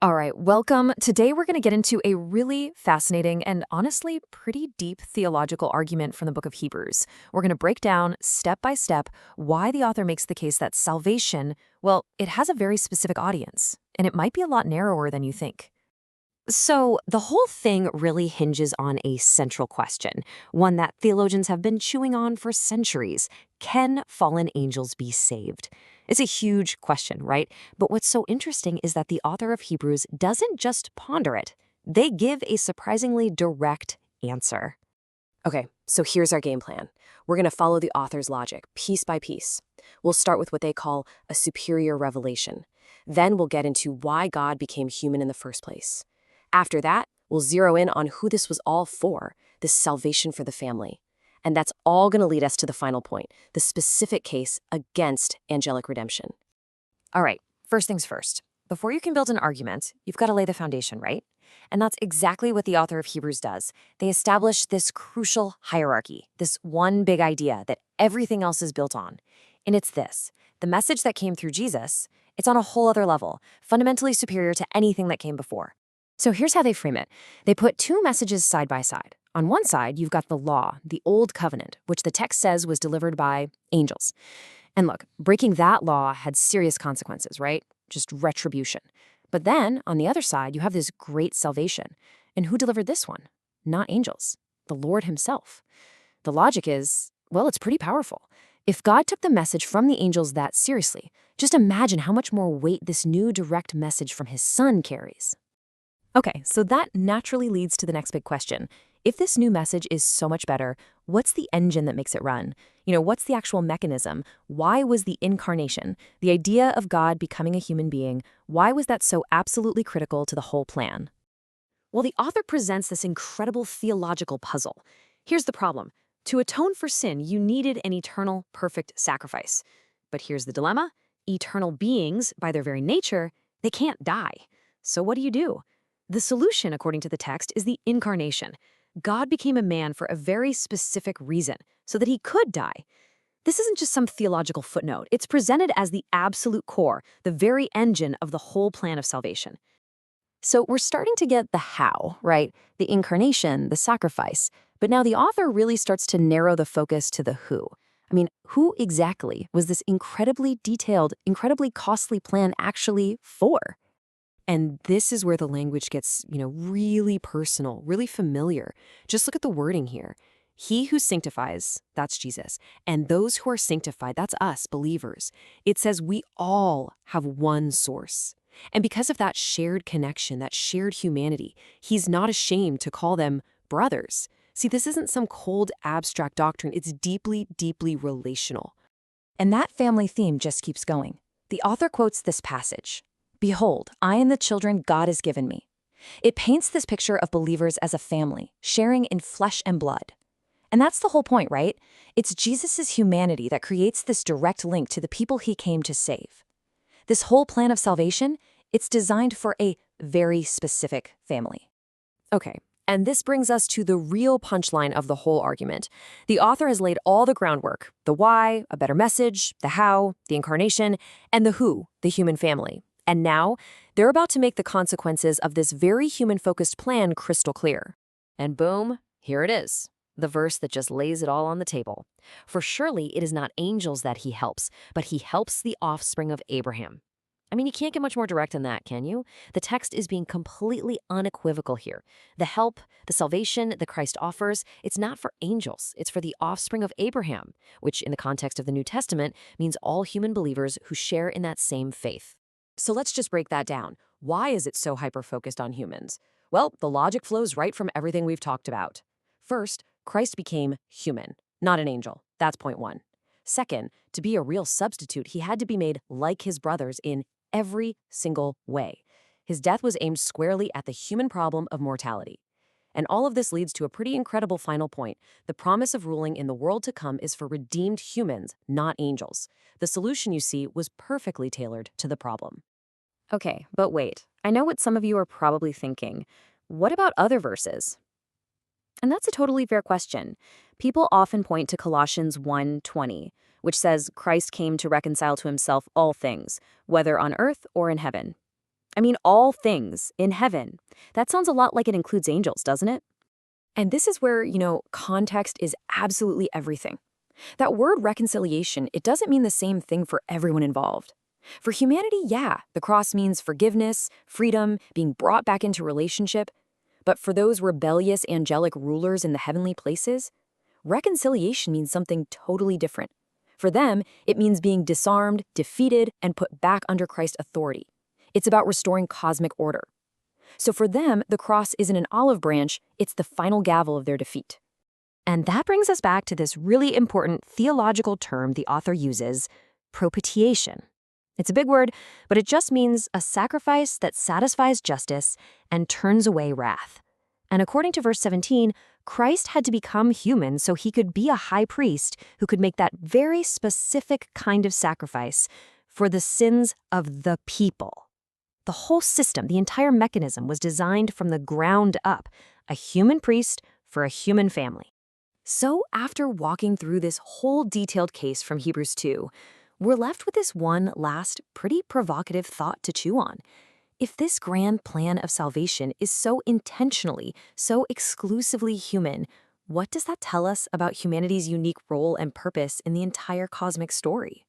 All right, welcome. Today we're going to get into a really fascinating and honestly pretty deep theological argument from the book of Hebrews. We're going to break down step by step why the author makes the case that salvation, well, it has a very specific audience, and it might be a lot narrower than you think. So, the whole thing really hinges on a central question, one that theologians have been chewing on for centuries. Can fallen angels be saved? It's a huge question, right? But what's so interesting is that the author of Hebrews doesn't just ponder it, they give a surprisingly direct answer. Okay, so here's our game plan. We're going to follow the author's logic, piece by piece. We'll start with what they call a superior revelation. Then we'll get into why God became human in the first place. After that, we'll zero in on who this was all for, this salvation for the family. And that's all going to lead us to the final point, the specific case against angelic redemption. All right, first things first. Before you can build an argument, you've got to lay the foundation, right? And that's exactly what the author of Hebrews does. They establish this crucial hierarchy, this one big idea that everything else is built on. And it's this: the message that came through Jesus, it's on a whole other level, fundamentally superior to anything that came before. So here's how they frame it. They put two messages side by side. On one side, you've got the law, the old covenant, which the text says was delivered by angels. And look, breaking that law had serious consequences, right? Just retribution. But then, on the other side, you have this great salvation. And who delivered this one? Not angels, the Lord himself. The logic is, well, it's pretty powerful. If God took the message from the angels that seriously, just imagine how much more weight this new direct message from his son carries. Okay, so that naturally leads to the next big question. If this new message is so much better, what's the engine that makes it run? What's the actual mechanism? Why was the incarnation, the idea of God becoming a human being, why was that so absolutely critical to the whole plan? Well, the author presents this incredible theological puzzle. Here's the problem. To atone for sin, you needed an eternal, perfect sacrifice. But here's the dilemma. Eternal beings, by their very nature, they can't die. So what do? The solution, according to the text, is the incarnation. God became a man for a very specific reason, so that he could die. This isn't just some theological footnote. It's presented as the absolute core, the very engine of the whole plan of salvation. So we're starting to get the how, right? The incarnation, the sacrifice. But now the author really starts to narrow the focus to the who. I mean, who exactly was this incredibly detailed, incredibly costly plan actually for? And this is where the language gets, really personal, really familiar. Just look at the wording here. He who sanctifies, that's Jesus. And those who are sanctified, that's us, believers. It says we all have one source. And because of that shared connection, that shared humanity, he's not ashamed to call them brothers. See, this isn't some cold, abstract doctrine. It's deeply, deeply relational. And that family theme just keeps going. The author quotes this passage. Behold, I and the children God has given me. It paints this picture of believers as a family, sharing in flesh and blood. And that's the whole point, right? It's Jesus' humanity that creates this direct link to the people he came to save. This whole plan of salvation, it's designed for a very specific family. Okay, and this brings us to the real punchline of the whole argument. The author has laid all the groundwork, the why, a better message, the how, the incarnation, and the who, the human family. And now, they're about to make the consequences of this very human-focused plan crystal clear. And boom, here it is, the verse that just lays it all on the table. For surely it is not angels that he helps, but he helps the offspring of Abraham. I mean, you can't get much more direct than that, can you? The text is being completely unequivocal here. The help, the salvation that Christ offers, it's not for angels, it's for the offspring of Abraham, which in the context of the New Testament means all human believers who share in that same faith. So let's just break that down. Why is it so hyper-focused on humans? Well, the logic flows right from everything we've talked about. First, Christ became human, not an angel. That's point one. Second, to be a real substitute, he had to be made like his brothers in every single way. His death was aimed squarely at the human problem of mortality. And all of this leads to a pretty incredible final point. The promise of ruling in the world to come is for redeemed humans, not angels. The solution, you see, was perfectly tailored to the problem. Okay, but wait. I know what some of you are probably thinking. What about other verses? And that's a totally fair question. People often point to Colossians 1:20, which says Christ came to reconcile to himself all things, whether on earth or in heaven. I mean, all things in heaven. That sounds a lot like it includes angels, doesn't it? And this is where, context is absolutely everything. That word reconciliation, it doesn't mean the same thing for everyone involved. For humanity, yeah, the cross means forgiveness, freedom, being brought back into relationship. But for those rebellious angelic rulers in the heavenly places, reconciliation means something totally different. For them, it means being disarmed, defeated, and put back under Christ's authority. It's about restoring cosmic order. So for them, the cross isn't an olive branch, it's the final gavel of their defeat. And that brings us back to this really important theological term the author uses, propitiation. It's a big word, but it just means a sacrifice that satisfies justice and turns away wrath. And according to verse 17, Christ had to become human so he could be a high priest who could make that very specific kind of sacrifice for the sins of the people. The whole system, the entire mechanism was designed from the ground up, a human priest for a human family. So after walking through this whole detailed case from Hebrews 2, we're left with this one last pretty provocative thought to chew on. If this grand plan of salvation is so intentionally, so exclusively human, what does that tell us about humanity's unique role and purpose in the entire cosmic story?